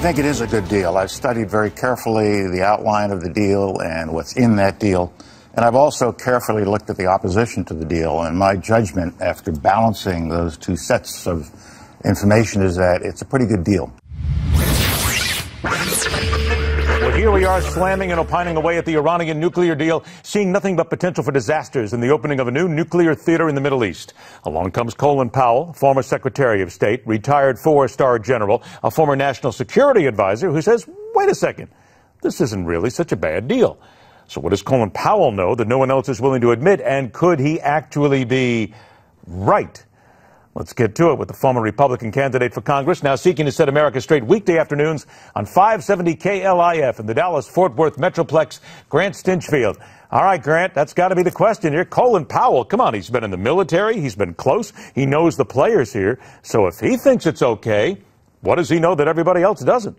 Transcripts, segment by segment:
think it is a good deal. I've studied very carefully the outline of the deal and what's in that deal. And I've also carefully looked at the opposition to the deal. And my judgment after balancing those two sets of information is that it's a pretty good deal. Well, here we are slamming and opining away at the Iranian nuclear deal, seeing nothing but potential for disasters in the opening of a new nuclear theater in the Middle East. Along comes Colin Powell, former Secretary of State, retired four-star general, a former national security advisor who says, wait a second, this isn't really such a bad deal. So what does Colin Powell know that no one else is willing to admit, and could he actually be right? Let's get to it with the former Republican candidate for Congress, now seeking to set America straight weekday afternoons on 570 KLIF in the Dallas-Fort Worth Metroplex, Grant Stinchfield. All right, Grant, that's got to be the question here. Colin Powell, come on, he's been in the military, he's been close, he knows the players here. So if he thinks it's okay, what does he know that everybody else doesn't?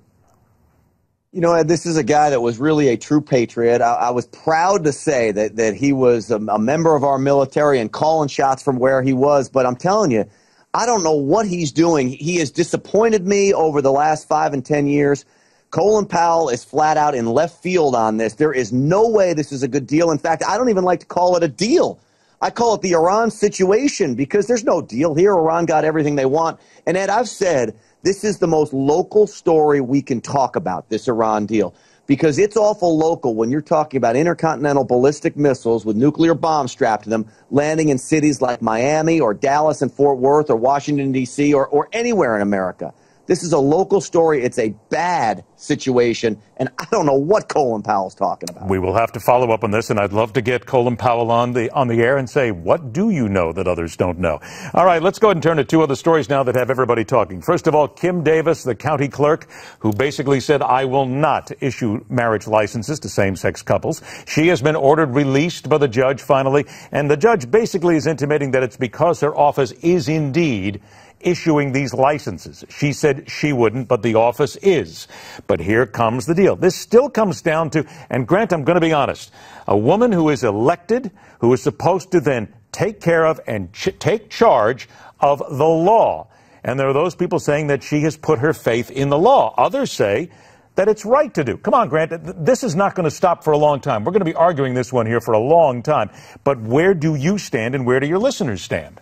You know, Ed, this is a guy that was really a true patriot. I was proud to say that he was a member of our military and calling shots from where he was. But I'm telling you, I don't know what he's doing. He has disappointed me over the last 5 and 10 years. Colin Powell is flat out in left field on this. There is no way this is a good deal. In fact, I don't even like to call it a deal. I call it the Iran situation because there's no deal here. Iran got everything they want. And Ed, I've said this is the most local story we can talk about, this Iran deal, because it's awful local when you're talking about intercontinental ballistic missiles with nuclear bombs strapped to them landing in cities like Miami or Dallas and Fort Worth or Washington, D.C. or anywhere in America. This is a local story. It's a bad situation, and I don't know what Colin Powell's talking about. We will have to follow up on this, and I'd love to get Colin Powell on the air and say, what do you know that others don't know? All right, let's go ahead and turn to two other stories now that have everybody talking. First of all, Kim Davis, the county clerk, who basically said, I will not issue marriage licenses to same-sex couples. She has been ordered released by the judge finally, and the judge basically is intimating that it's because her office is indeed issuing these licenses. She said she wouldn't, but the office is. But here comes the deal. This still comes down to, and Grant, I'm going to be honest, a woman who is elected, who is supposed to then take care of and take charge of the law. And there are those people saying that she has put her faith in the law. Others say that it's right to do. Come on, Grant, this is not going to stop for a long time. We're going to be arguing this one here for a long time. But where do you stand and where do your listeners stand?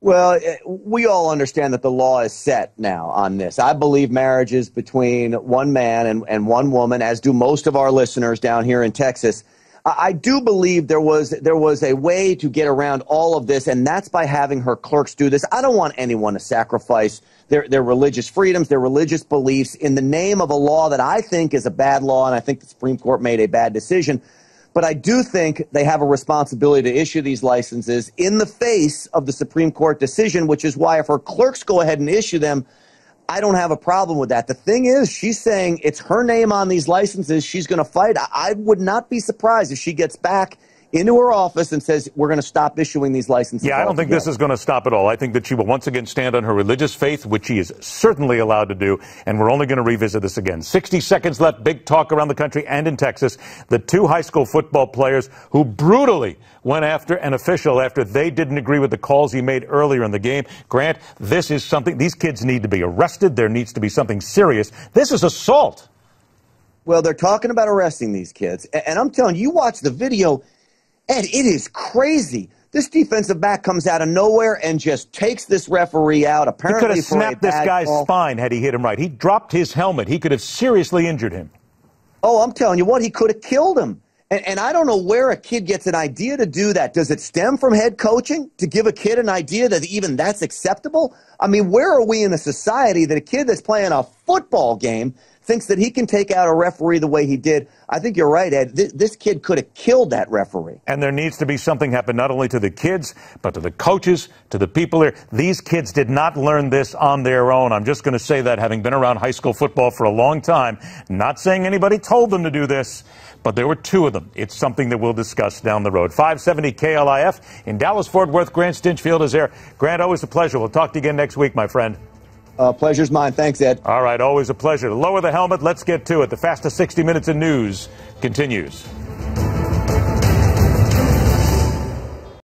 Well, we all understand that the law is set now on this. I believe marriage is between one man and one woman, as do most of our listeners down here in Texas. I do believe there was a way to get around all of this, and that's by having her clerks do this. I don't want anyone to sacrifice their religious freedoms, their religious beliefs in the name of a law that I think is a bad law, and I think the Supreme Court made a bad decision. But I do think they have a responsibility to issue these licenses in the face of the Supreme Court decision, which is why if her clerks go ahead and issue them, I don't have a problem with that. The thing is, she's saying it's her name on these licenses. She's going to fight. I would not be surprised if she gets back into her office and says, we're going to stop issuing these licenses. Yeah, I don't think this is going to stop at all. I think that she will once again stand on her religious faith, which she is certainly allowed to do, and we're only going to revisit this again. 60 seconds left, big talk around the country and in Texas. The two high school football players who brutally went after an official after they didn't agree with the calls he made earlier in the game. Grant, this is something, these kids need to be arrested. There needs to be something serious. This is assault. Well, they're talking about arresting these kids, and I'm telling you, you watch the video, Ed, it is crazy. This defensive back comes out of nowhere and just takes this referee out. Apparently, he could have snapped this guy's spine had he hit him right. He dropped his helmet. He could have seriously injured him. Oh, I'm telling you what, he could have killed him. And I don't know where a kid gets an idea to do that. Does it stem from head coaching to give a kid an idea that even that's acceptable? I mean, where are we in a society that a kid that's playing a football game thinks that he can take out a referee the way he did? I think you're right, Ed. This kid could have killed that referee. And there needs to be something happen not only to the kids, but to the coaches, to the people here. These kids did not learn this on their own. I'm just going to say that, having been around high school football for a long time, not saying anybody told them to do this, but there were two of them. It's something that we'll discuss down the road. 570 KLIF in Dallas-Fort Worth. Grant Stinchfield is there. Grant, always a pleasure. We'll talk to you again next week, my friend. Pleasure's mine. Thanks, Ed. All right, always a pleasure. Lower the helmet. Let's get to it. The fastest 60 minutes in news continues.